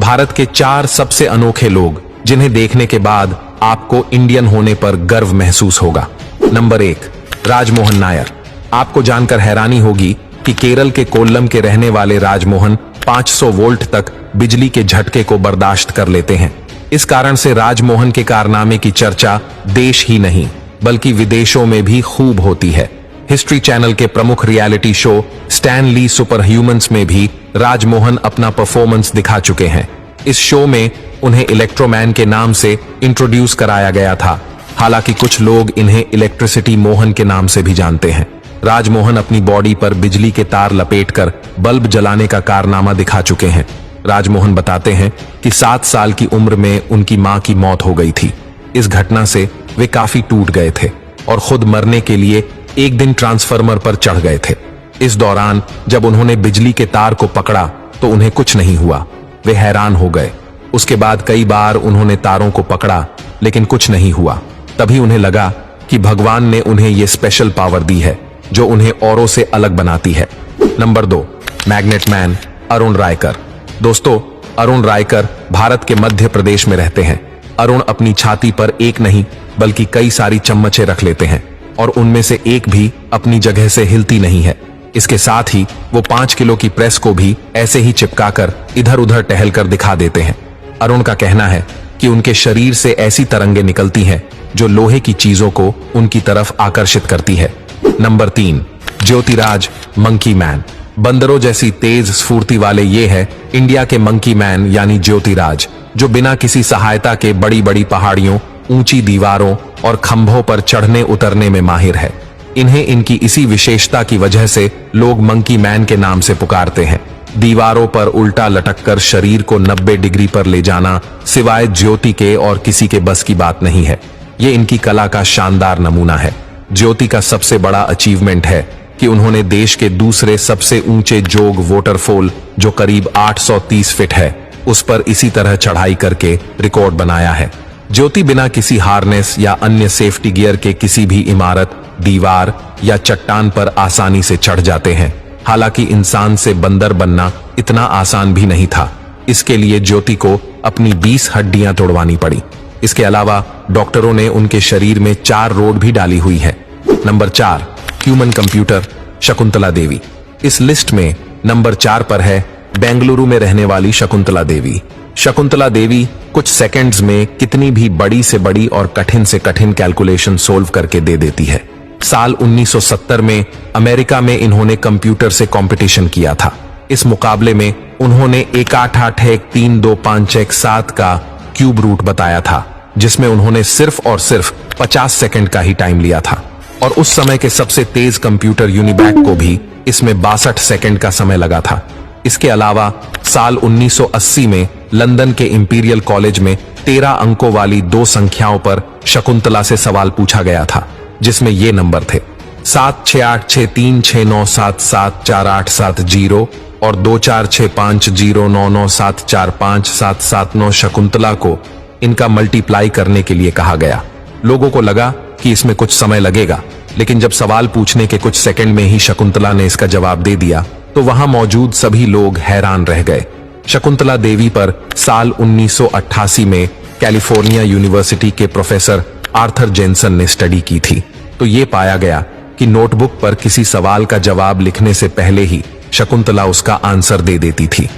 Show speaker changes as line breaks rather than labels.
भारत के 4 सबसे अनोखे लोग जिन्हें देखने के बाद आपको इंडियन होने पर गर्व महसूस होगा। नंबर 1, राजमोहन नायर। आपको जानकर हैरानी होगी कि केरल के कोल्लम के रहने वाले राजमोहन 500 वोल्ट तक बिजली के झटके को बर्दाश्त कर लेते हैं। इस कारण से राजमोहन के कारनामे की चर्चा देश ही नहीं बल्कि विदेशों में भी खूब होती है। हिस्ट्री चैनल के प्रमुख reality show Stan Lee super humans में भी राजमोहन अपना परफॉर्मेंस दिखा चुके हैं। इस शो में उन्हें इलेक्ट्रोमैन के नाम से इंट्रोड्यूस कराया गया था। हालांकि कुछ लोग इन्हें इलेक्ट्रिसिटी मोहन के नाम से भी जानते हैं। राजमोहन अपनी बॉडी पर बिजली के तार लपेटकर बल्ब जलाने का कारनामा दिखा चुके हैं। राजमोहन बताते हैं कि 7 साल की उम्र में उनकी मां की मौत हो गई थी। इस घटना से वे काफी टूट गए थे और खुद मरने के लिए एक दिन ट्रांसफार्मर पर चढ़ गए थे। इस दौरान जब उन्होंने बिजली के तार को पकड़ा तो उन्हें कुछ नहीं हुआ। वे हैरान हो गए। उसके बाद कई बार उन्होंने तारों को पकड़ा लेकिन कुछ नहीं हुआ। तभी उन्हें लगा कि भगवान ने उन्हें यह स्पेशल पावर दी है जो उन्हें औरों से अलग बनाती है। Number 2, magnet man Arun Raikar. दोस्तों, अरुण रायकर भारत के मध्य प्रदेश में रहते हैं। अरुण अपनी छाती पर एक नहीं बल्कि कई सारी चम्मचें रख लेते हैं और उनमें से एक भी अपनी जगह से हिलती नहीं है। इसके साथ ही वो 5 किलो की प्रेस को भी ऐसे ही चिपकाकर इधर उधर टहलकर दिखा देते हैं। अरुण का कहना है कि उनके शरीर से ऐसी तरंगें निकलती हैं जो लोहे की चीजों को उनकी तरफ आकर्षित करती है। Number 3, Jyotiraj monkey man. बंदरों जैसी तेज स्फूर्ति वाले ये है इंडिया के मंकी मैन यानी ज्योतिराज, जो बिना किसी सहायता के बड़ी बड़ी पहाड़ियों, ऊंची दीवारों और खंभों पर चढ़ने उतरने में माहिर है। इन्हें इनकी इसी विशेषता की वजह से लोग मंकी मैन के नाम से पुकारते हैं। दीवारों पर उल्टा लटककर शरीर को 90 डिग्री पर ले जाना सिवाय ज्योति के और किसी के बस की बात नहीं है। ये इनकी कला का शानदार नमूना है। ज्योति का सबसे बड़ा अचीवमेंट है कि उन्होंने देश के दूसरे सबसे ऊंचे जोग वाटरफॉल, जो करीब 830 फीट है, उस पर इसी तरह चढ़ाई करके रिकॉर्ड बनाया है। ज्योति बिना किसी हार्नेस या अन्य सेफ्टी गियर के किसी भी इमारत, दीवार या चट्टान पर आसानी से चढ़ जाते हैं। हालांकि इंसान से बंदर बनना इतना आसान भी नहीं था। इसके लिए ज्योति को अपनी 20 हड्डियां तोड़वानी पड़ी। इसके अलावा डॉक्टरों ने उनके शरीर में 4 रोड भी डाली हुई है। Number 4, human computer Shakuntala Devi. इस लिस्ट में नंबर 4 पर है बेंगलुरु में रहने वाली शकुंतला देवी। शकुंतला देवी कुछ सेकंड्स में कितनी भी बड़ी से बड़ी और कठिन से कठिन कैलकुलेशन सोल्व करके दे देती है। साल 1970 में अमेरिका में इन्होंने कंप्यूटर से कंपटीशन किया था। इस मुकाबले में उन्होंने 188132517 का क्यूब रूट बताया था, जिसमें उन्होंने सिर्फ और सिर्फ 50 सेकंड का ही टाइम लिया था। और उस समय के सबसे तेज कंप्यूटर यूनिबैक को भी इसमें 62 सेकंड का समय लगा था। इसके अलावा साल 1980 में लंदन के इंपीरियल कॉलेज में 13 अंकों वाली 2 संख्याओं पर शकुंतला से सवाल पूछा गया था, जिसमें ये नंबर थे 768636377487 और 24650997457797। शकुंतला को इनका मल्टीप्लाई करने के लिए कहा गया। लोगों को लगा कि इसमें कुछ समय लगेगा, लेकिन जब सवाल पूछने के कुछ सेकंड में ही शकुंतला ने इसका जवाब दे दिया तो वहां मौजूद सभी लोग हैरान रह गए। शकुंतला देवी पर साल 1988 में कैलिफोर्निया यूनिवर्सिटी के प्रोफेसर आर्थर जेनसन ने स्टडी की थी, तो ये पाया गया कि नोटबुक पर किसी सवाल का जवाब लिखने से पहले ही शकुंतला उसका आंसर दे देती थी।